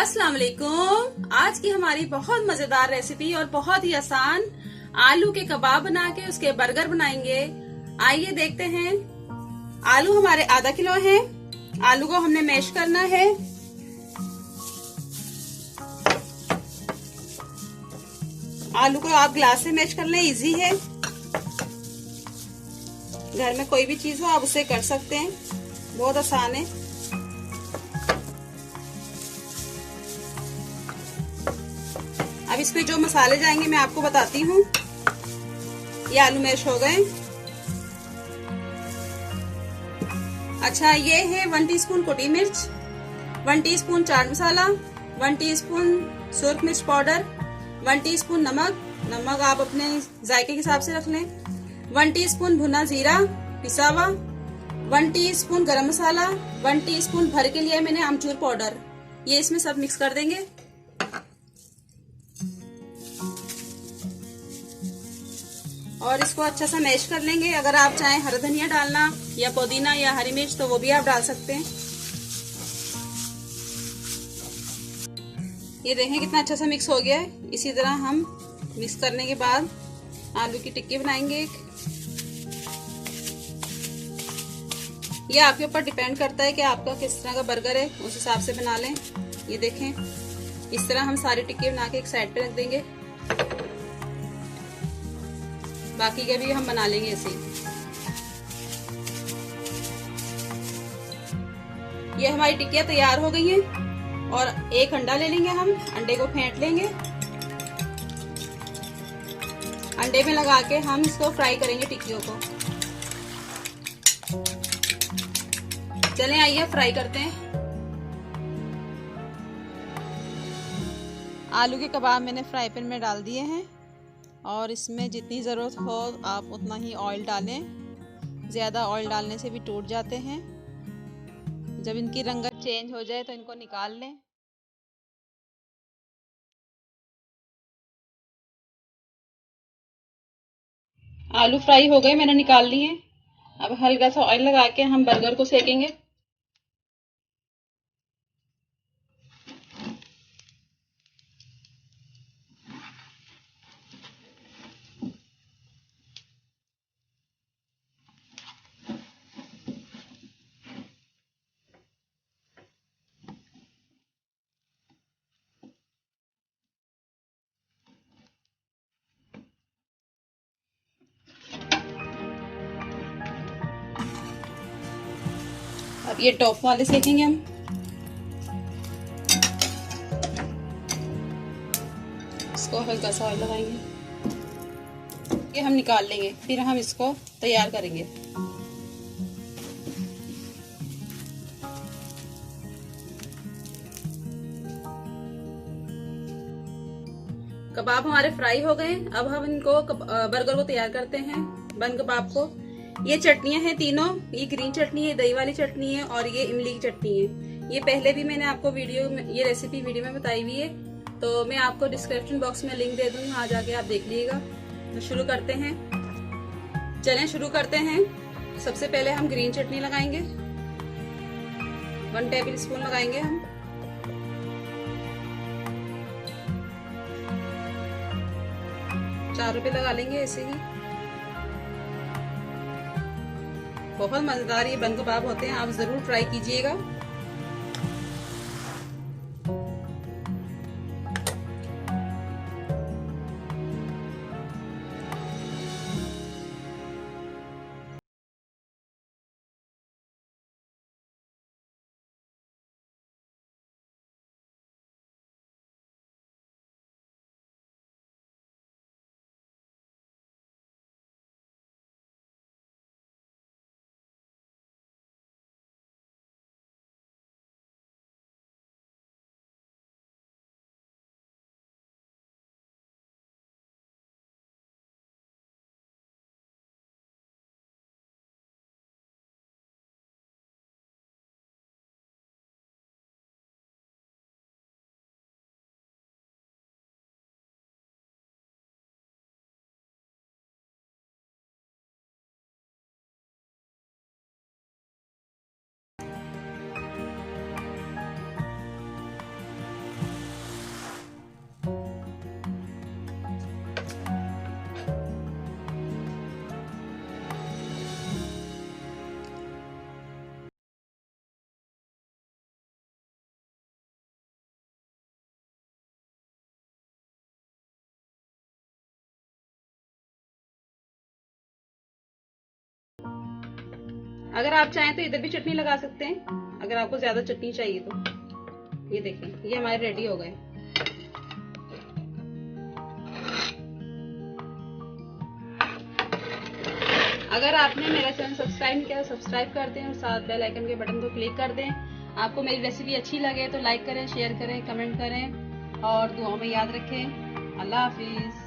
अस्सलाम वालेकुम। आज की हमारी बहुत मजेदार रेसिपी और बहुत ही आसान आलू के कबाब बना के उसके बर्गर बनाएंगे। आइए देखते हैं। आलू हमारे आधा किलो हैं। आलू को हमने मैश करना है। आलू को आप ग्लास से मैश कर लें, इजी है। घर में कोई भी चीज हो आप उसे कर सकते हैं, बहुत आसान है। अब इसमें जो मसाले जाएंगे मैं आपको बताती हूँ। ये आलू मैश हो गए। अच्छा, ये है 1 टीस्पून कुटी मिर्च, 1 टीस्पून चाट मसाला, 1 टीस्पून सुरख मिर्च पाउडर, 1 टीस्पून नमक। नमक आप अपने जायके के हिसाब से रख लें। 1 टीस्पून भुना जीरा पिसा हुआ, 1 टीस्पून गरम मसाला, 1 टीस्पून भर के लिए मैंने आमचूर पाउडर। ये इसमें सब मिक्स कर देंगे। और इसको अच्छा सा मैश कर लेंगे। अगर आप चाहें हरा धनिया डालना या पुदीना या हरी मिर्च तो वो भी आप डाल सकते हैं। ये देखें कितना अच्छा सा मिक्स हो गया है। इसी तरह हम मिक्स करने के बाद आलू की टिक्की बनाएंगे एक। ये आपके ऊपर डिपेंड करता है कि आपका किस तरह का बर्गर है, उस हिसाब से बना लें। ये देखें, इस तरह हम सारी टिक्की बना के एक साइड पे रख देंगे। बाकी के भी हम बना लेंगे ऐसे ही। ये हमारी टिक्कियां तैयार हो गई हैं। और एक अंडा ले लेंगे हम, अंडे को फेंट लेंगे। अंडे में लगा के हम इसको फ्राई करेंगे टिक्कियों को। चलें आइए फ्राई करते हैं। आलू के कबाब मैंने फ्राई पैन में डाल दिए हैं और इसमें जितनी ज़रूरत हो आप उतना ही ऑयल डालें। ज़्यादा ऑयल डालने से भी टूट जाते हैं। जब इनकी रंगत चेंज हो जाए तो इनको निकाल लें। आलू फ्राई हो गए, मैंने निकाल लिए। अब हल्का सा ऑयल लगा के हम बर्गर को सेकेंगे। अब ये टॉप वाले सेकेंगे हम। इसको हल्का सा ऑयल लगाएंगे। ये हम निकाल लेंगे, फिर हम इसको तैयार करेंगे। कबाब हमारे फ्राई हो गए। अब हम इनको बर्गर को तैयार करते हैं, बन कबाब को। ये चटनियां हैं तीनों। ये ग्रीन चटनी है, दही वाली चटनी है और ये इमली की चटनी है। ये पहले भी मैंने आपको वीडियो में, ये रेसिपी वीडियो में बताई हुई है, तो मैं आपको डिस्क्रिप्शन बॉक्स में लिंक दे दूंगी, वहां जाके आप देख लीजिएगा। तो शुरू करते हैं। चलें शुरू करते हैं। सबसे पहले हम ग्रीन चटनी लगाएंगे। 1 टेबल स्पून लगाएंगे हम। ₹4 लगा लेंगे ऐसे ही। बहुत मजेदार ये बन कबाब होते हैं, आप जरूर ट्राई कीजिएगा। अगर आप चाहें तो इधर भी चटनी लगा सकते हैं, अगर आपको ज्यादा चटनी चाहिए तो। ये देखें, ये हमारे रेडी हो गए। अगर आपने मेरा चैनल सब्सक्राइब नहीं किया तो सब्सक्राइब कर दें और साथ बेल आइकन के बटन को क्लिक कर दें। आपको मेरी रेसिपी अच्छी लगे तो लाइक करें, शेयर करें, कमेंट करें और दुआओं में याद रखें। अल्लाह हाफिज।